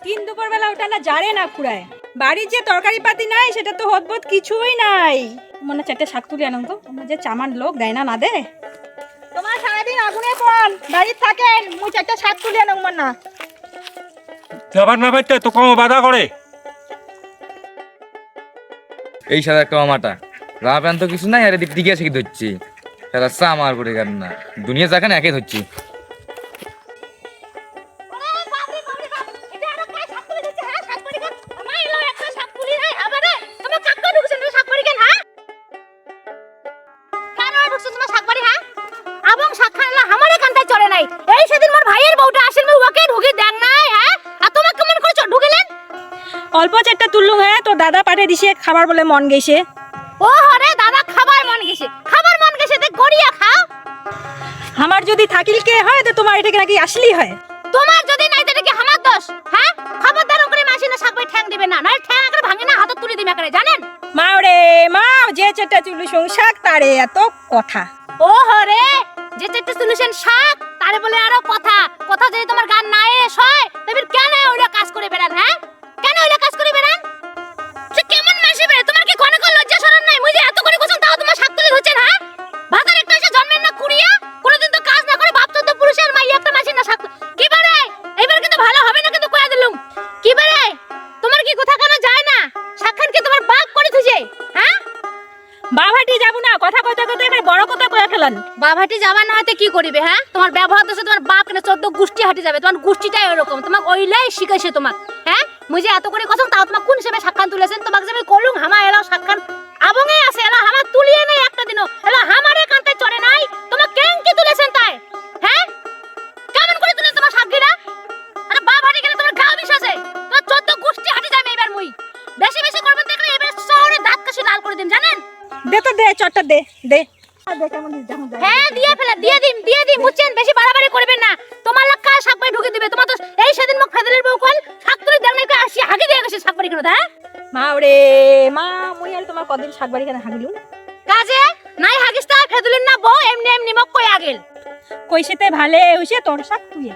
তিন দুপুর বেলা ওটা না জারে না ফুরায়। বাড়ির যে তরকারি পাতি নাই সেটা তো হতবত কিছুই নাই। মনে চারটে শাক তুলে আনো তো, তোমার যে চামান লোক দেয় না দে। তোমার সারাদিন আগুনে পন বাড়ির থাকেন, মুই চারটে শাক তুলে আনো মন না। যাবার না পাইতে তো কম বাধা করে। এই সাদা কামাটা রাপান তো কিছু নাই, আর এদিক দিকে এসে কি ধরছি সাদা চা আমার করে কার না দুনিয়া যাখানে একে ধরছি। অল্প চারটা তুললুম, হ্যাঁ তোর দাদা পাঠে দিছে খাবার বলে মন গেছে। ও হরে দাদা খাবার মন গেছে, খাবার মন গেছে তে গড়িয়া খাও। আমার যদি থাকিল কে হয় তো তোমার এটাকে নাকি আসলি হয়। তোমার যদি নাই তো কি আমার দোষ? হ্যাঁ খবরদার করে মাসি না সাকবাই ঠ্যাং দিবে না, নয় ঠ্যাং আগে ভাঙে না হাতে তুলে দিবে করে জানেন। মা ওরে মা, যে চারটা চুলুসং শাক তারে এত কথা। ও হরে যে চারটে সলিউশন শাক তারে বলে আরো কথা। কথা যদি তোমার গান না এস হয় তবে কেন ওইটা কাজ করে বেড়ান? হ্যাঁ কেন ওইটা কাজ করে বেড়ান? সে কেমন মাসি বেড়ে? তোমার কি কোনো লজ্জা শরম নাই? মুই যে এত করে কোসম তাও তোমার শাক তুলে ধরছেন? হ্যাঁ ভাতার একটা এসে জন্মের না কুড়িয়া কোনোদিন তো কাজ না করে বাপ তো পুরুষের মাই একটা মাসি না শাক কি বারে? এইবার কিন্তু ভালো হবে না কিন্তু কইয়া দিলুম। কি বারে তোমার কি কথা কেন যায় না? শাকখান কি তোমার বাপ করে থুইছে? হ্যাঁ বাভাটি যাবো না, কথা কইতে কইতে এখানে বড় কথা কইয়া ফেলান। বাভাটি যাবা না হয়তো কি করিবে? হ্যাঁ তোমার ব্যবহার দোষে তোমার বাপ কেন 14 গোষ্ঠী হাঁটি যাবে। তোমার গোষ্ঠীটাই এরকম, তোমাকে ওইলাই শিখাইছে তোমাক। হ্যাঁ মুই যে এত করে কথা তাও তোমাক কোন হিসেবে সাক্ষাৎ তুলেছেন? তোমাকে যে আমি কলুম হামা এলাও সাক্ষাৎ আবঙে আছে, এলা হামা তুলিয়ে নাই একটা দিনও, এলা হামারে কান্তে চড়ে নাই। তোমাক কেন কি তুলেছেন তাই? হ্যাঁ কেমন করে তুলেন তোমার সাক্ষীরা? আরে বাভাটি গেলে তোমার গা বিষ আছে, তোমার 14 গোষ্ঠী হাঁটি যাবে। এবার মুই বেশি বেশি করবেন দেখলে এবার শহরে দাঁত কাশি লাল করে দিন জানেন। দে তো দে, চটটা দে দে। কেমন দেখুন হ্যাঁ দিয়ে ফেলা, দিয়ে দিম বুঝছেন? বেশি বাড়াবাড়ি করবেন না, তোমার লাক্কা শাকবাই ঢুকে দিবে। তোমার তো এই সেদিন মুখ ফেদেলের বউ কল শাক তুলে দেন না আসি হাগি দিয়ে গেছে শাকবাড়ি করে। হ্যাঁ মা ওরে মা, মুই আর তোমার কদিন শাকবাড়ি কেন হাগিলুন? কাজে নাই হাগিস তা ফেদুলেন না বউ এমনি এমনি মুখ কই আগেল কইছেতে ভালে হইছে তোর শাক তুই।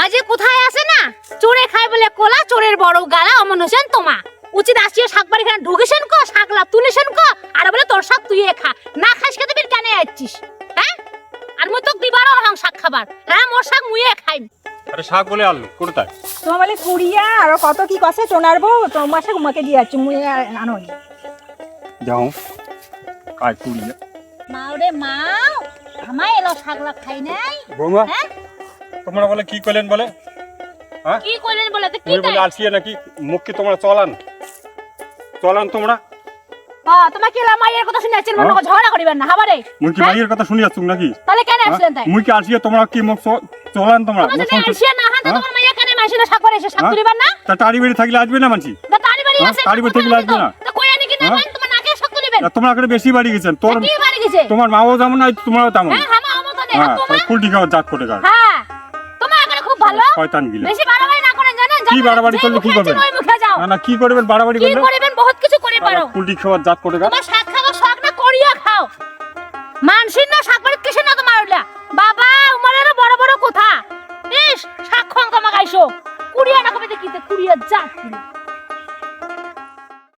আজে কোথায় আছে না চোরে খায় বলে কোলা, চোরের বড় গালা অমন হোসেন তোমা। উচিত আসিয়ে শাকবাড়ি খানে ঢুকেছেন কো, শাকলা তুলেছেন কো, আর বলে তোর শাক তুই খা। না খাস খেতে বির কেন আইছিস? হ্যাঁ আর মুই তোক দিবারও হং শাক খাবার। হ্যাঁ মোর শাক মুইয়ে খাইম। আরে শাক বলে আলু কোনটায়? তোমার বলে কুড়িয়া আর কত কি কষে চোনারবো, তোমার শাক উমাকে দিয়ে যাচ্ছি মুই আর আনো। যাও কাজ কুড়িয়া মাওরে মাও আমায় এলো শাকলা খাই নাই। বৌমা হ্যাঁ তোমরা বলে কি কইলেন বলে? হ্যাঁ কি কইলেন বলে তো কি মুই বলে তাই? আসিয়ে নাকি মুখ কি তোমরা চলান তোমরা? হ্যাঁ তোমার কি এলা মায়ের কথা শুনে আছেন? মনে করে ঝগড়া করিবেন না হাবারে। মুই কি মাইয়ের কথা শুনি আসুম নাকি? তাহলে কেন আসলেন তাই? মুই কি আসিয়ে তোমরা কি মুখ চলান তোমরা? তোমার যদি আসিয়া না হাতে তোমার মাইয়া কেন মাসি না শাক করে এসে শাক তুলিবেন না? তা টাড়ি বেড়ে থাকলে আসবে না মানছি? না তাড়ি বাড়ি আছে তাড়ি বাড়ি থেকে আসবে না? তো কই আনি কি না মান তোমার নাকে শাক তুলিবেন? তোমরা করে বেশি বাড়ি গেছেন। তোর কি বাড়ি গেছে? তোমার মাও যেমন নাই তোমরাও তেমন। হ্যাঁ হামা আমতা দে হ্যাঁ তোমার। ফুলটি খাওয়া জাত করে গা। হ্যাঁ তোমার আগে খুব ভালো। শয়তান গিলা। বেশি বাড়াবাড়ি না করেন জানেন? কি বাড়াবাড়ি করলে কি করবেন? ওই মুখে যাও। না কি করবেন বাড়াবাড়ি কি করলে? করবেন বহুত কিছু করে পারো। ফুলটি খাওয়া জাত করে গা। তোমার শাক